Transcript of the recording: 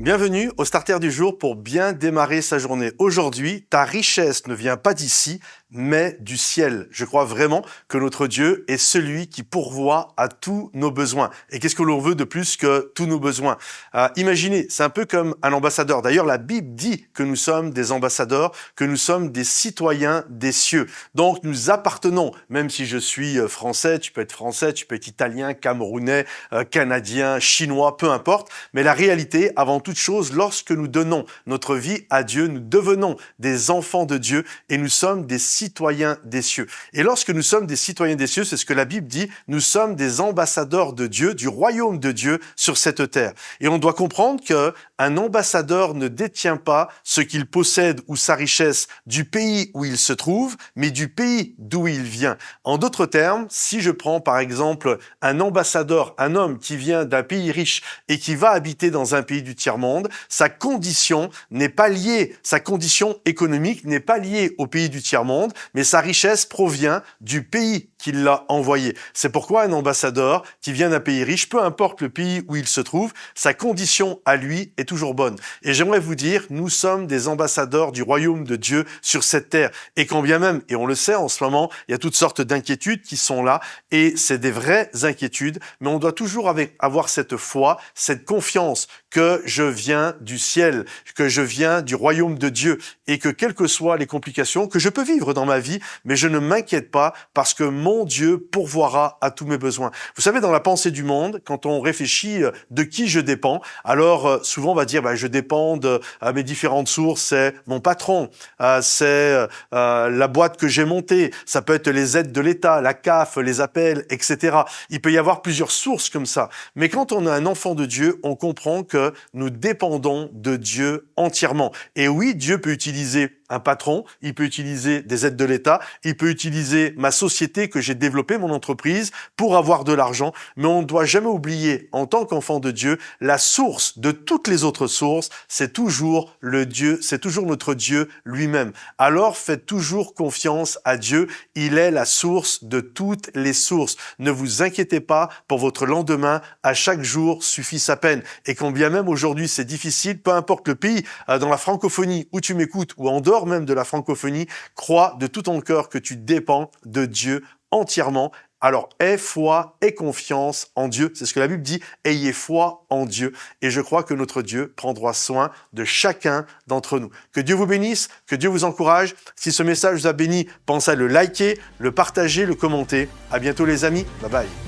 Bienvenue au Starter du jour pour bien démarrer sa journée. Aujourd'hui, ta richesse ne vient pas d'ici, mais du ciel. Je crois vraiment que notre Dieu est celui qui pourvoit à tous nos besoins. Et qu'est-ce que l'on veut de plus que tous nos besoins? Imaginez, c'est un peu comme un ambassadeur. D'ailleurs, la Bible dit que nous sommes des ambassadeurs, que nous sommes des citoyens des cieux. Donc, nous appartenons, même si je suis français, tu peux être italien, camerounais, canadien, chinois, peu importe. Mais la réalité, avant toute chose, lorsque nous donnons notre vie à Dieu, nous devenons des enfants de Dieu et nous sommes des citoyens des cieux. Et lorsque nous sommes des citoyens des cieux, c'est ce que la Bible dit, nous sommes des ambassadeurs de Dieu, du royaume de Dieu sur cette terre. Et on doit comprendre qu'un ambassadeur ne détient pas ce qu'il possède ou sa richesse du pays où il se trouve, mais du pays d'où il vient. En d'autres termes, si je prends par exemple un ambassadeur, un homme qui vient d'un pays riche et qui va habiter dans un pays du tiers-monde, sa condition économique n'est pas liée au pays du tiers-monde, mais sa richesse provient du pays qui l'a envoyé. C'est pourquoi un ambassadeur qui vient d'un pays riche, peu importe le pays où il se trouve, sa condition à lui est toujours bonne. Et j'aimerais vous dire, nous sommes des ambassadeurs du royaume de Dieu sur cette terre. Et quand bien même, et on le sait en ce moment, il y a toutes sortes d'inquiétudes qui sont là, et c'est des vraies inquiétudes, mais on doit toujours avoir cette foi, cette confiance que je viens du ciel, que je viens du royaume de Dieu, et que quelles que soient les complications que je peux vivre dans ma vie, mais je ne m'inquiète pas parce que mon Dieu pourvoira à tous mes besoins. Vous savez, dans la pensée du monde, quand on réfléchit de qui je dépends, alors souvent on va dire je dépends de mes différentes sources, c'est mon patron, c'est la boîte que j'ai montée, ça peut être les aides de l'État, la CAF, les appels, etc. Il peut y avoir plusieurs sources comme ça. Mais quand on est un enfant de Dieu, on comprend que nous dépendons de Dieu entièrement. Et oui, Dieu peut utiliser un patron, il peut utiliser des aides de l'État, il peut utiliser ma société que j'ai développée, mon entreprise, pour avoir de l'argent, mais on ne doit jamais oublier, en tant qu'enfant de Dieu, la source de toutes les autres sources, c'est toujours le Dieu, c'est toujours notre Dieu lui-même. Alors faites toujours confiance à Dieu, il est la source de toutes les sources. Ne vous inquiétez pas pour votre lendemain, à chaque jour suffit sa peine. Et quand bien même aujourd'hui c'est difficile, peu importe le pays, dans la francophonie où tu m'écoutes ou en dehors même de la francophonie, crois de tout ton cœur que tu dépends de Dieu entièrement. Alors, aie foi et confiance en Dieu. C'est ce que la Bible dit, ayez foi en Dieu. Et je crois que notre Dieu prendra soin de chacun d'entre nous. Que Dieu vous bénisse, que Dieu vous encourage. Si ce message vous a béni, pensez à le liker, le partager, le commenter. À bientôt les amis. Bye bye.